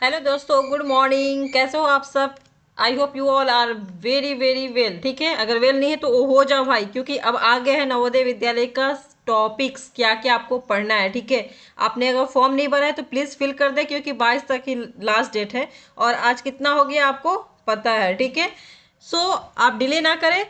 Hello दोस्तों, good morning. कैसे हो आप सब? I hope you all are very very well. ठीक है, अगर वेल नहीं है तो हो जाओ भाई, क्योंकि अब आ गया है नवोदय विद्यालय का टॉपिक्स, क्या क्या आपको पढ़ना है। ठीक है, आपने अगर फॉर्म नहीं भरा है तो प्लीज़ फिल कर दे, क्योंकि 22 तक ही लास्ट डेट है और आज कितना हो गया आपको पता है। ठीक है, सो आप डिले ना करें।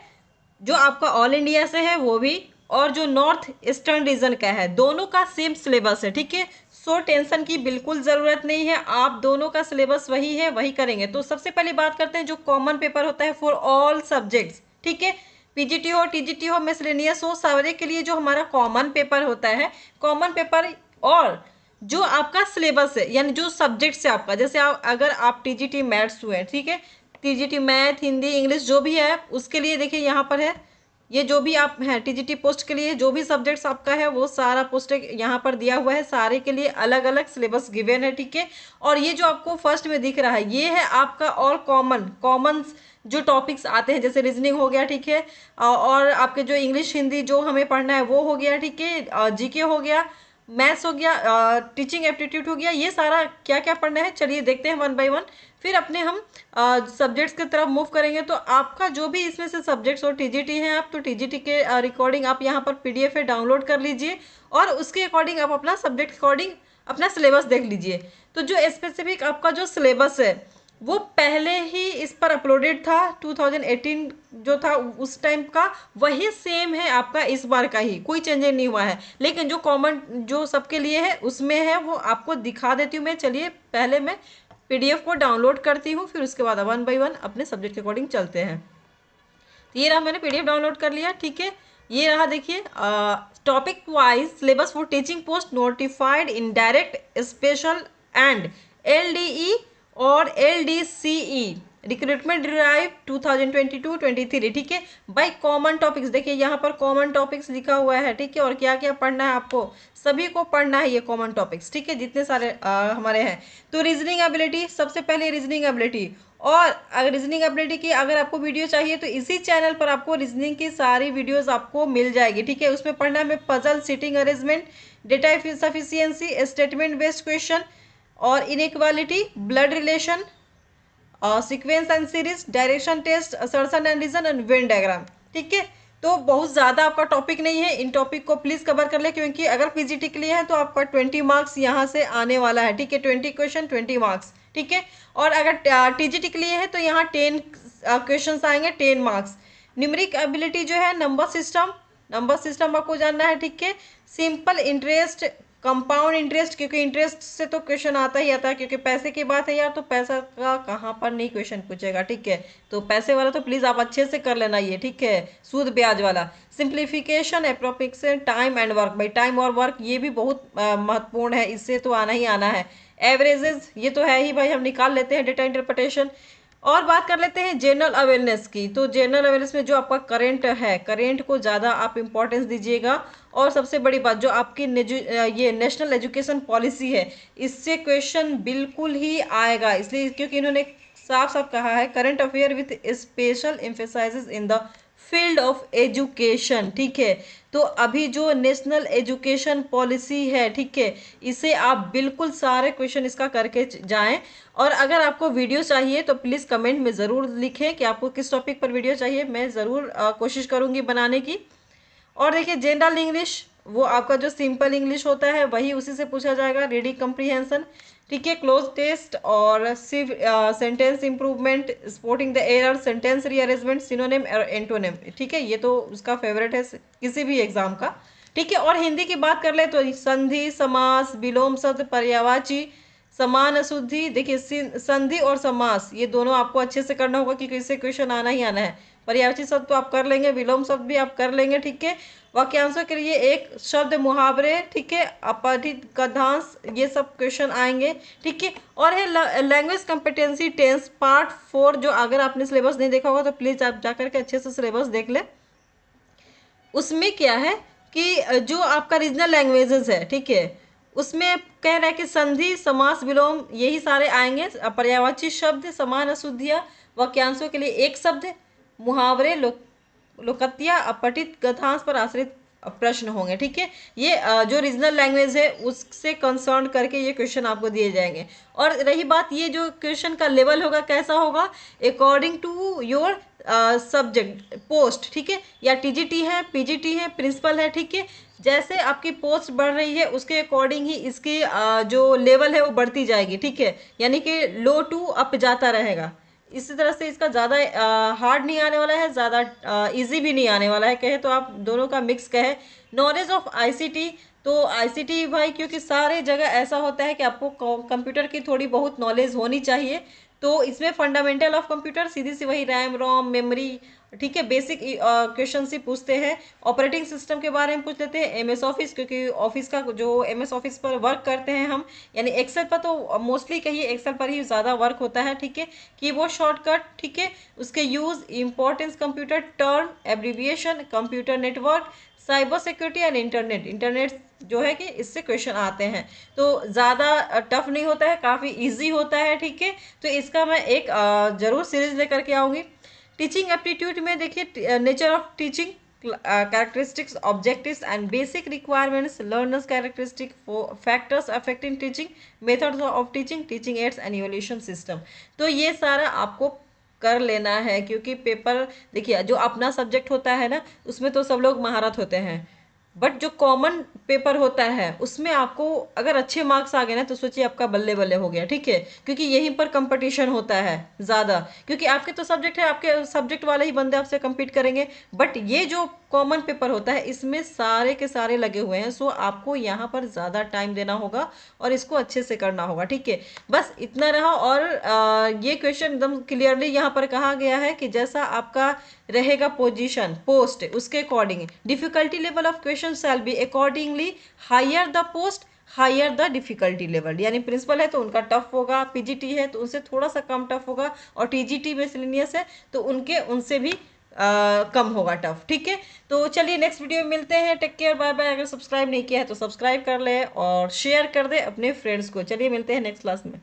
जो आपका ऑल इंडिया से है वो भी, और जो नॉर्थ ईस्टर्न रीजन का है, दोनों का सेम सिलेबस है। ठीक है, सो टेंशन की बिल्कुल ज़रूरत नहीं है, आप दोनों का सिलेबस वही है, वही करेंगे। तो सबसे पहले बात करते हैं जो कॉमन पेपर होता है फॉर ऑल सब्जेक्ट्स। ठीक है, पीजीटी हो, टीजीटी हो, मिसलेनियस हो, सारे के लिए जो हमारा कॉमन पेपर होता है, कॉमन पेपर और जो आपका सिलेबस है, यानी जो सब्जेक्ट से आपका, जैसे अगर आप टीजीटी मैथ्स हुए, ठीक है, टीजीटी मैथ, हिंदी, इंग्लिश जो भी है उसके लिए देखिए यहाँ पर है, ये जो भी आप हैं टीजीटी पोस्ट के लिए जो भी सब्जेक्ट्स आपका है वो सारा पोस्ट यहाँ पर दिया हुआ है, सारे के लिए अलग अलग सिलेबस गिवन है। ठीक है, और ये जो आपको फर्स्ट में दिख रहा है ये है आपका ऑल कॉमन जो टॉपिक्स आते हैं, जैसे रीजनिंग हो गया। ठीक है, और आपके जो इंग्लिश हिंदी जो हमें पढ़ना है वो हो गया। ठीक है, जीके हो गया, मैथ्स हो गया, टीचिंग एप्टीट्यूड हो गया। ये सारा क्या क्या पढ़ना है चलिए देखते हैं वन बाय वन। फिर अपने हम सब्जेक्ट्स की तरफ मूव करेंगे। तो आपका जो भी इसमें से सब्जेक्ट्स और टीजीटी हैं, आप तो टीजीटी के रिकॉर्डिंग आप यहाँ पर पीडीएफ है डाउनलोड कर लीजिए, और उसके अकॉर्डिंग आप अपना सब्जेक्ट अकॉर्डिंग अपना सिलेबस देख लीजिए। तो जो स्पेसिफिक आपका जो सिलेबस है वो पहले ही इस पर अपलोडेड था, 2018 जो था उस टाइम का, वही सेम है आपका इस बार का ही, कोई चेंज नहीं हुआ है। लेकिन जो कॉमन जो सबके लिए है उसमें है, वो आपको दिखा देती हूँ मैं। चलिए पहले मैं पीडीएफ को डाउनलोड करती हूँ, फिर उसके बाद वन बाय वन अपने सब्जेक्ट के अकॉर्डिंग चलते हैं। तो ये रहा, मैंने पीडीएफ डाउनलोड कर लिया। ठीक है, ये रहा, देखिए topic wise syllabus for teaching post notified in direct special and LDE और एलडीसीई रिक्रूटमेंट ड्राइव 2022-23। ठीक है, बाय कॉमन टॉपिक्स, देखिए यहाँ पर कॉमन टॉपिक्स लिखा हुआ है। ठीक है, और क्या क्या पढ़ना है आपको, सभी को पढ़ना है ये कॉमन टॉपिक्स। ठीक है, जितने सारे हमारे हैं। तो रीजनिंग एबिलिटी, सबसे पहले रीजनिंग एबिलिटी। और अगर रीजनिंग एबिलिटी की अगर आपको वीडियो चाहिए तो इसी चैनल पर आपको रीजनिंग की सारी वीडियोस आपको मिल जाएगी। ठीक है, उसमें पढ़ना है puzzle, seating arrangement, data sufficiency, statement based question और inequality, blood relation, sequence and series, direction test, assertion and reason and Venn diagram. ठीक है, तो बहुत ज़्यादा आपका टॉपिक नहीं है, इन टॉपिक को प्लीज़ कवर कर ले, क्योंकि अगर पीजीटी के लिए है तो आपका 20 मार्क्स यहाँ से आने वाला है। ठीक है, 20 क्वेश्चन 20 मार्क्स। ठीक है, और अगर टीजीटी के लिए है तो यहाँ 10 क्वेश्चन आएंगे, 10 मार्क्स। न्यूमेरिक एबिलिटी जो है, नंबर सिस्टम आपको जानना है। ठीक है, सिंपल इंटरेस्ट, कंपाउंड इंटरेस्ट, क्योंकि इंटरेस्ट से तो क्वेश्चन आता ही आता है, क्योंकि पैसे की बात है यार, तो पैसा का कहाँ पर नहीं क्वेश्चन पूछेगा। ठीक है, तो पैसे वाला तो प्लीज़ आप अच्छे से कर लेना ये। ठीक है, सूद ब्याज वाला। Simplification, appropriation, time and work, भाई टाइम और वर्क ये भी बहुत महत्वपूर्ण है, इससे तो आना ही आना है। एवरेजेस ये तो है ही भाई, हम निकाल लेते हैं। Data interpretation. और बात कर लेते हैं जनरल अवेयरनेस की। तो जनरल अवेयरनेस में जो आपका करंट है, करंट को ज़्यादा आप इंपॉर्टेंस दीजिएगा। और सबसे बड़ी बात, जो आपकी ये नेशनल एजुकेशन पॉलिसी है, इससे क्वेश्चन बिल्कुल ही आएगा, इसलिए क्योंकि इन्होंने साफ साफ कहा है current affair with special emphasises in the field of education. ठीक है, तो अभी जो नेशनल एजुकेशन पॉलिसी है, ठीक है, इसे आप बिल्कुल सारे क्वेश्चन इसका करके जाएं। और अगर आपको वीडियो चाहिए तो प्लीज़ कमेंट में ज़रूर लिखें कि आपको किस टॉपिक पर वीडियो चाहिए, मैं ज़रूर कोशिश करूँगी बनाने की। और देखिए जनरल इंग्लिश, वो आपका जो सिंपल इंग्लिश होता है वही उसी से पूछा जाएगा। रीडिंग कम्प्रीहेंशन, ठीक है, क्लोज टेस्ट और sentence improvement, spotting the error, sentence rearrangement, synonym और एंटोनिम। ठीक है, ये तो उसका फेवरेट है किसी भी एग्जाम का। ठीक है, और हिंदी की बात कर ले तो संधि, समास, विलोम शब्द, पर्यायवाची, समान अशुद्धि। देखिए संधि और समास ये दोनों आपको अच्छे से करना होगा, क्योंकि इससे क्वेश्चन आना ही आना है। पर्यायवाची शब्द तो आप कर लेंगे, विलोम शब्द भी आप कर लेंगे। ठीक है, वाक्यांशों के लिए एक शब्द, मुहावरे, ठीक है, अपठित गद्यांश, ये सब क्वेश्चन आएंगे। ठीक है, और है लैंग्वेज कॉम्पिटेंसी टेंस पार्ट 4, जो अगर आपने सिलेबस नहीं देखा होगा तो प्लीज़ आप जाकर के अच्छे से सिलेबस देख ले। उसमें क्या है कि जो आपका रीजनल लैंग्वेजेस है, ठीक है, उसमें कह रहा है कि संधि, समास, विलोम यही सारे आएंगे। पर्यायवाची शब्द, समान अशुद्धियाँ, वाक्यांशों के लिए एक शब्द, मुहावरे, लोकत्या, अपठित गद्यांश पर आश्रित प्रश्न होंगे, ठीक है। ये जो रीजनल लैंग्वेज है उससे कंसर्न करके ये क्वेश्चन आपको दिए जाएंगे। और रही बात ये जो क्वेश्चन का लेवल होगा कैसा होगा, according to your subject post, ठीक है, या टीजीटी है, पीजीटी है, प्रिंसिपल है, ठीक है। जैसे आपकी पोस्ट बढ़ रही है उसके अकॉर्डिंग ही इसकी जो लेवल है वो बढ़ती जाएगी, ठीक है, यानी कि लो टू अप जाता रहेगा। इसी तरह से इसका ज़्यादा हार्ड नहीं आने वाला है, ज़्यादा इजी भी नहीं आने वाला है, कहे तो आप दोनों का मिक्स कहे। नॉलेज ऑफ आईसीटी, तो आईसीटी भाई क्योंकि सारे जगह ऐसा होता है कि आपको कंप्यूटर की थोड़ी बहुत नॉलेज होनी चाहिए, तो इसमें फंडामेंटल ऑफ कंप्यूटर सीधी सी वही रैम रोम मेमोरी, ठीक है, बेसिक क्वेश्चन ही पूछते हैं। ऑपरेटिंग सिस्टम के बारे में पूछ लेते हैं, एमएस ऑफिस, क्योंकि ऑफिस का जो एमएस ऑफिस पर वर्क करते हैं हम, यानी एक्सेल पर तो मोस्टली कहिए एक्सेल पर ही ज़्यादा वर्क होता है, ठीक है। कीबोर्ड शॉर्टकट, ठीक है, उसके use, importance, computer term, abbreviation, computer network, cyber security and internet जो है कि इससे क्वेश्चन आते हैं। तो ज़्यादा टफ नहीं होता है, काफ़ी इजी होता है, ठीक है। तो इसका मैं एक ज़रूर सीरीज लेकर के आऊँगी। टीचिंग एप्टीट्यूड में देखिए, nature of teaching, characteristics, objectives and basic requirements, learners characteristic, factors affecting teaching, methods of teaching, teaching aids and evaluation system। तो ये सारा आपको कर लेना है, क्योंकि पेपर देखिए जो अपना सब्जेक्ट होता है ना उसमें तो सब लोग महारत होते हैं, बट जो कॉमन पेपर होता है उसमें आपको अगर अच्छे मार्क्स आ गए ना तो सोचिए आपका बल्ले बल्ले हो गया, ठीक है, क्योंकि यहीं पर कंपटीशन होता है ज़्यादा, क्योंकि आपके तो सब्जेक्ट है, आपके सब्जेक्ट वाले ही बंदे आपसे compete करेंगे। बट ये जो कॉमन पेपर होता है इसमें सारे के सारे लगे हुए हैं, सो आपको यहाँ पर ज़्यादा टाइम देना होगा और इसको अच्छे से करना होगा, ठीक है। बस इतना रहा। और ये क्वेश्चन एकदम क्लियरली यहाँ पर कहा गया है कि जैसा आपका रहेगा पोजीशन पोस्ट उसके according difficulty level of question shall be accordingly higher the post higher the difficulty level, यानी प्रिंसिपल है तो उनका टफ होगा, पीजीटी है तो उनसे थोड़ा सा कम टफ होगा, और टीजीटी मिसलेनियस है तो उनसे भी कम होगा टफ, ठीक है। तो चलिए नेक्स्ट वीडियो में मिलते हैं, टेक केयर, बाय बाय। अगर सब्सक्राइब नहीं किया है तो सब्सक्राइब कर ले और शेयर कर दे अपने फ्रेंड्स को। चलिए मिलते हैं नेक्स्ट क्लास में।